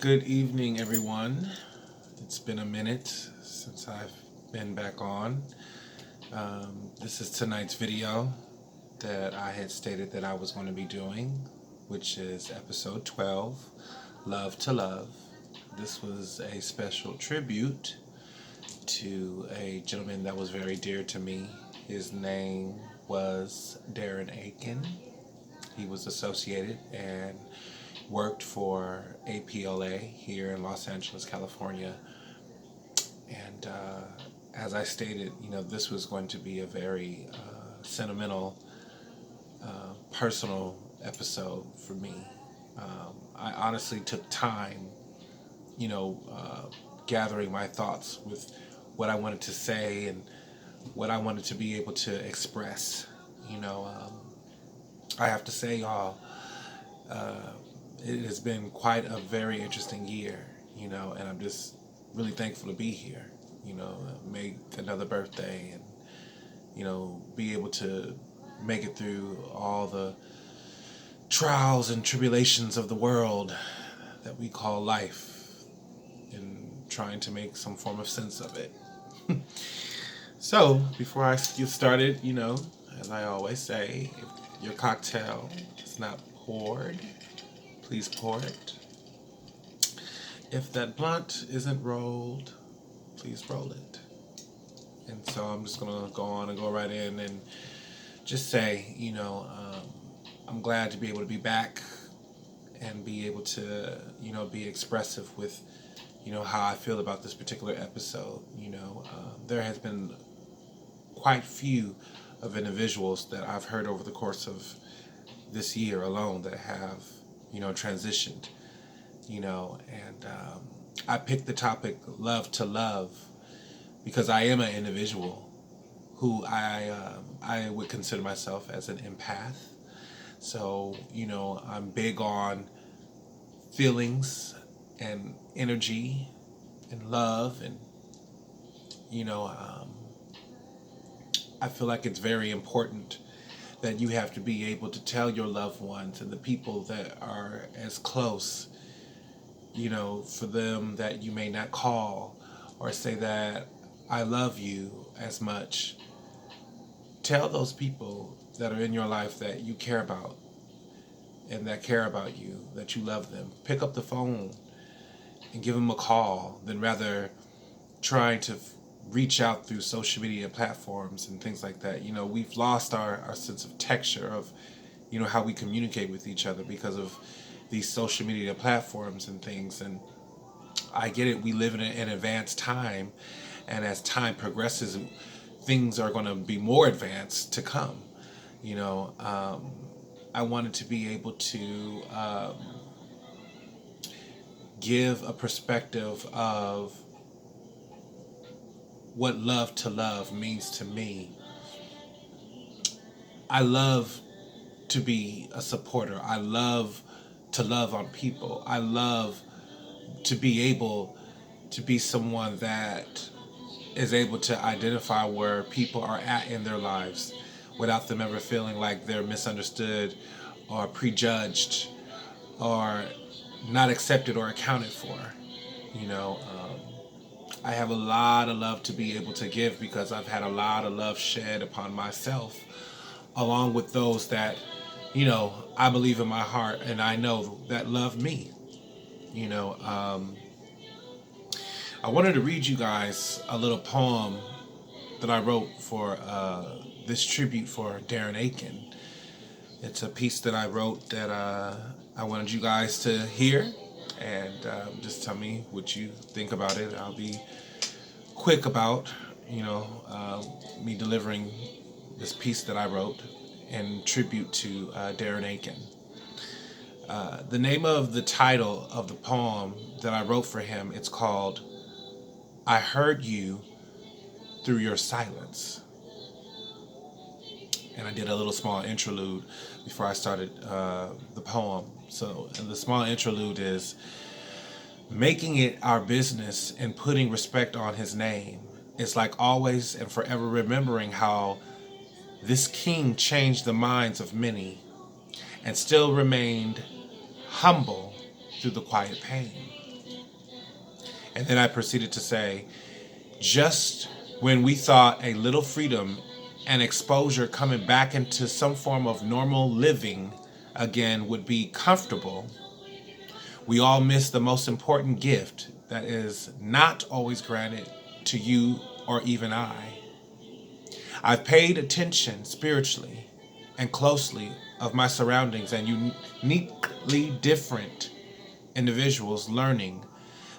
Good evening, everyone. It's been a minute since I've been back on. This is tonight's video that I had stated that I was going to be doing, which is episode 12, Love to Love. This was a special tribute to a gentleman that was very dear to me. His name was Darren Aiken. He was associated and worked for APLA here in Los Angeles, California. And as I stated, this was going to be a very sentimental, personal episode for me. I honestly took time, gathering my thoughts with what I wanted to say and what I wanted to be able to express. I have to say, y'all, it has been quite a very interesting year, and I'm just really thankful to be here, make another birthday and, be able to make it through all the trials and tribulations of the world that we call life and trying to make some form of sense of it. So, before I get started, as I always say, if your cocktail is not poured, please pour it. If that blunt isn't rolled, please roll it. And so I'm just going to go on and go right in and just say, I'm glad to be able to be back and be able to, be expressive with, how I feel about this particular episode. There has been quite few of individuals that I've heard over the course of this year alone that have, transitioned, and I picked the topic love to love because I am an individual who I would consider myself as an empath. So, I'm big on feelings and energy and love and, I feel like it's very important that you have to be able to tell your loved ones and the people that are as close, for them that you may not call or say that I love you as much. Tell those people that are in your life that you care about and that care about you, that you love them. Pick up the phone and give them a call than rather trying to reach out through social media platforms and things like that. We've lost our sense of texture of, how we communicate with each other because of these social media platforms and things. And I get it. We live in an advanced time. And as time progresses, things are going to be more advanced to come. I wanted to be able to give a perspective of what love to love means to me. I love to be a supporter. I love to love on people. I love to be able to be someone that is able to identify where people are at in their lives without them ever feeling like they're misunderstood or prejudged or not accepted or accounted for. I have a lot of love to be able to give because I've had a lot of love shed upon myself, along with those that, I believe in my heart and I know that love me. I wanted to read you guys a little poem that I wrote for this tribute for Darren Aiken. It's a piece that I wrote that I wanted you guys to hear and just tell me what you think about it. I'll be quick about, me delivering this piece that I wrote in tribute to Darren Aiken. The name of the title of the poem that I wrote for him, it's called I Heard You Through Your Silence. And I did a little small interlude before I started the poem. So the small interlude is making it our business and putting respect on his name. It's like always and forever remembering how this king changed the minds of many and still remained humble through the quiet pain. And then I proceeded to say, just when we thought a little freedom and exposure coming back into some form of normal living again would be comfortable, we all miss the most important gift that is not always granted to you or even I. I've paid attention spiritually and closely of my surroundings and uniquely different individuals, learning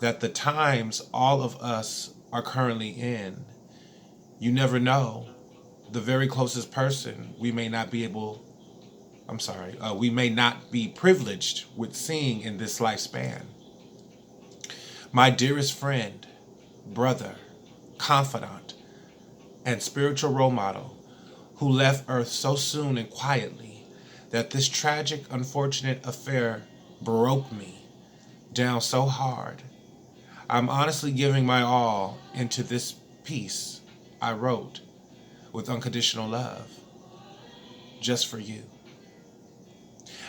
that the times all of us are currently in, you never know. The very closest person we may not be we may not be privileged with seeing in this lifespan. My dearest friend, brother, confidant, and spiritual role model who left Earth so soon and quietly that this tragic, unfortunate affair broke me down so hard. I'm honestly giving my all into this piece I wrote with unconditional love, just for you.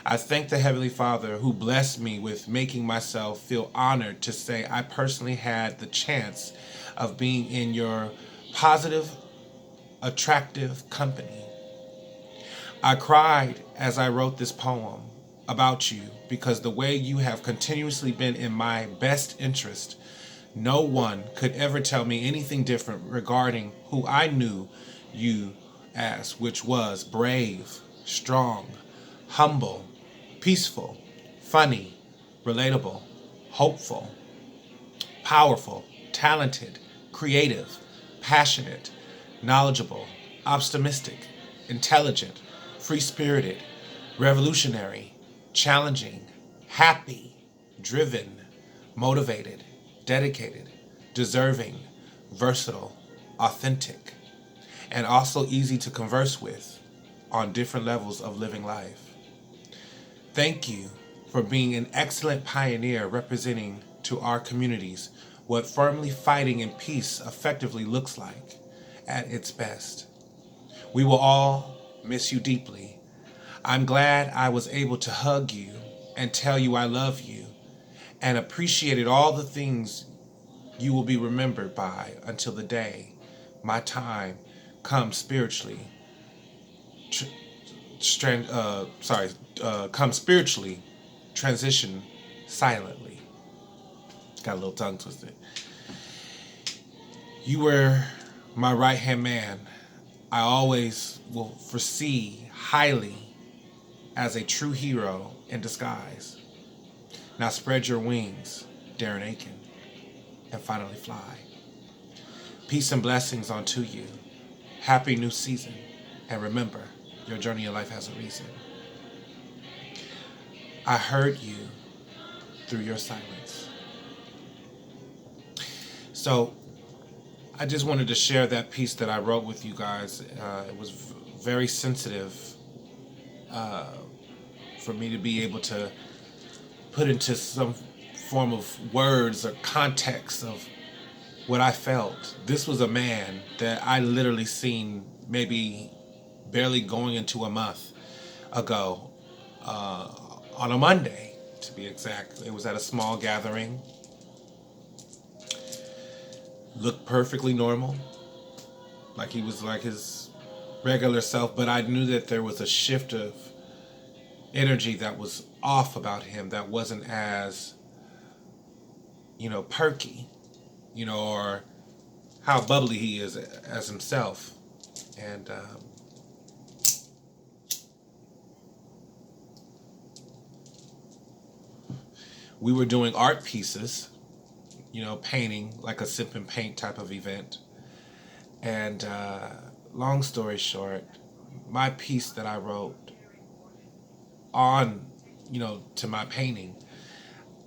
I thank the Heavenly Father who blessed me with making myself feel honored to say I personally had the chance of being in your positive, attractive company. I cried as I wrote this poem about you because the way you have continuously been in my best interest, no one could ever tell me anything different regarding who I knew you as, which was brave, strong, humble, peaceful, funny, relatable, hopeful, powerful, talented, creative, passionate, knowledgeable, optimistic, intelligent, free-spirited, revolutionary, challenging, happy, driven, motivated, dedicated, deserving, versatile, authentic, and also easy to converse with on different levels of living life. Thank you for being an excellent pioneer representing to our communities what firmly fighting in peace effectively looks like at its best. We will all miss you deeply. I'm glad I was able to hug you and tell you I love you and appreciated all the things you will be remembered by until the day my time comes spiritually. Come spiritually, transition silently. Got a little tongue twisted. You were my right-hand man. I always will foresee highly as a true hero in disguise. Now spread your wings, Darren Aiken, and finally fly. Peace and blessings unto you. Happy new season. And remember, your journey in life has a reason. I heard you through your silence. So I just wanted to share that piece that I wrote with you guys. It was very sensitive for me to be able to put into some form of words or context of what I felt. This was a man that I literally seen maybe barely going into a month ago, on a Monday, to be exact. It was at a small gathering. Looked perfectly normal, like he was like his regular self, but I knew that there was a shift of energy that was off about him, that wasn't as, perky, or how bubbly he is as himself. And we were doing art pieces, painting, like a sip and paint type of event. And long story short, my piece that I wrote on, to my painting,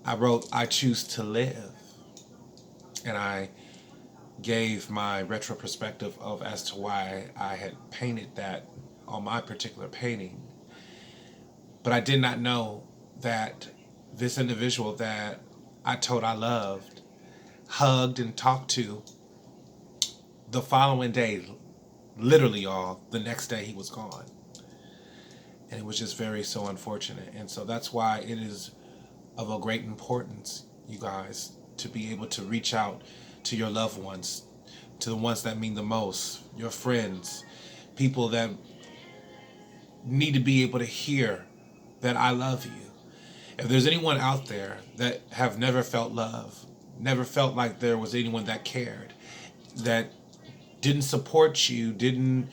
I wrote, I choose to live. And I gave my retro perspective of as to why I had painted that on my particular painting. But I did not know that this individual that I told I loved, hugged and talked to, the following day, literally y'all, the next day he was gone. And it was just so unfortunate. And so that's why it is of a great importance, you guys, to be able to reach out to your loved ones, to the ones that mean the most, your friends, people that need to be able to hear that I love you. If there's anyone out there that have never felt love, never felt like there was anyone that cared, that didn't support you, didn't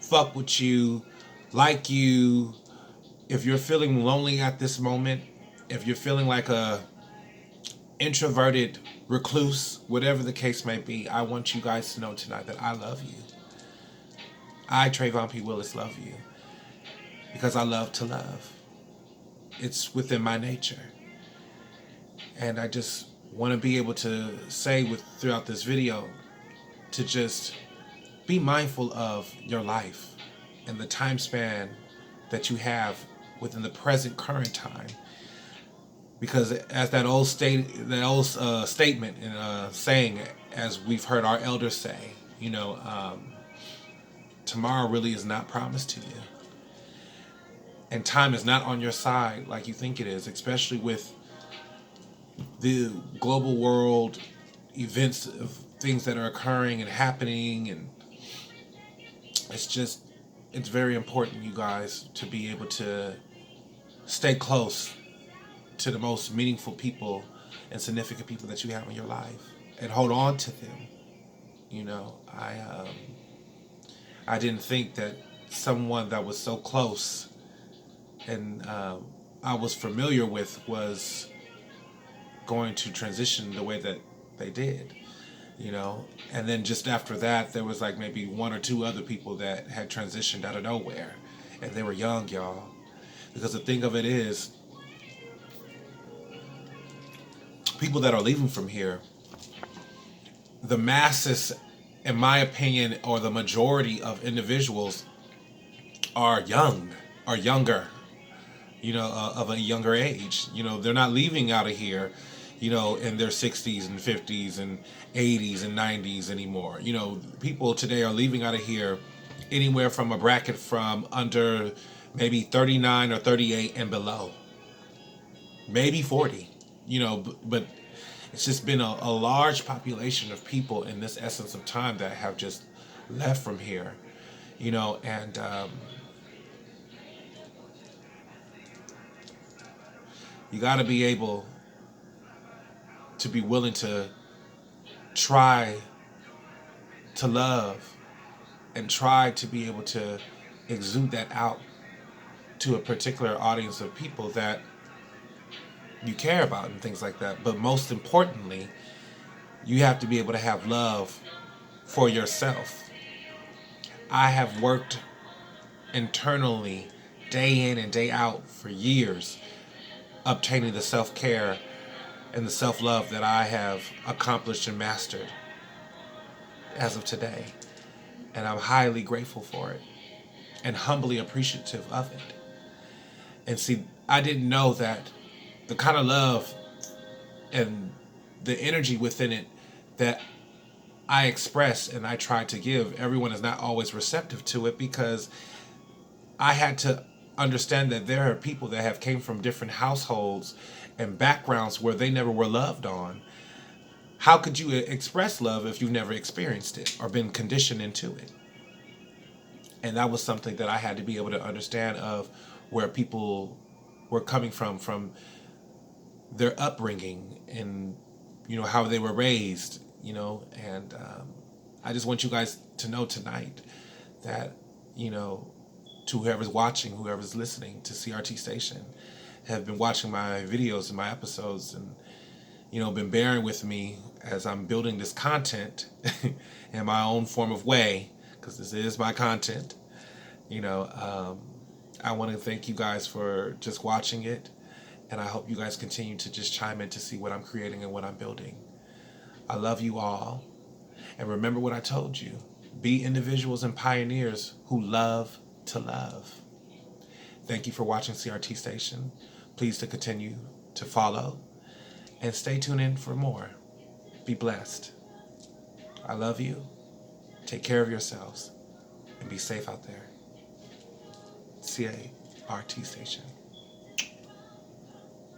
fuck with you, like you, if you're feeling lonely at this moment, if you're feeling like a introverted recluse, whatever the case may be, I want you guys to know tonight that I love you. I, Trayvon P. Willis, love you because I love to love. It's within my nature. And I just want to be able to say throughout this video to just be mindful of your life and the time span that you have within the present current time. Because as that old statement and saying, as we've heard our elders say, tomorrow really is not promised to you. And time is not on your side like you think it is, especially with the global world events of things that are occurring and happening. And it's very important, you guys, to be able to stay close to the most meaningful people and significant people that you have in your life and hold on to them. I didn't think that someone that was so close and I was familiar with was going to transition the way that they did, and then just after that there was like maybe one or two other people that had transitioned out of nowhere, and they were young, y'all. Because the thing of it is, people that are leaving from here, the masses, in my opinion, or the majority of individuals are younger, of a younger age. They're not leaving out of here, in their 60s and 50s and 80s and 90s anymore. People today are leaving out of here anywhere from a bracket from under maybe 39 or 38 and below. Maybe 40, but it's just been a large population of people in this essence of time that have just left from here, and you got to be able to be willing to try to love and try to be able to exude that out to a particular audience of people that you care about and things like that. But most importantly, you have to be able to have love for yourself. I have worked internally day in and day out for years, obtaining the self-care and the self-love that I have accomplished and mastered as of today. And I'm highly grateful for it and humbly appreciative of it. And see, I didn't know that the kind of love and the energy within it that I express and I try to give, everyone is not always receptive to it, because I had to understand that there are people that have came from different households and backgrounds where they never were loved on. How could you express love if you've never experienced it or been conditioned into it? And that was something that I had to be able to understand of where people were coming from their upbringing and, how they were raised, and I just want you guys to know tonight that, to whoever's watching, whoever's listening to CRT Station, have been watching my videos and my episodes and, been bearing with me as I'm building this content in my own form of way, because this is my content. I want to thank you guys for just watching it, and I hope you guys continue to just chime in to see what I'm creating and what I'm building. I love you all, and remember what I told you. Be individuals and pioneers who love to love. Thank you for watching CRT Station. Please to continue to follow and stay tuned in for more. Be blessed. I love you. Take care of yourselves and be safe out there. CRT Station.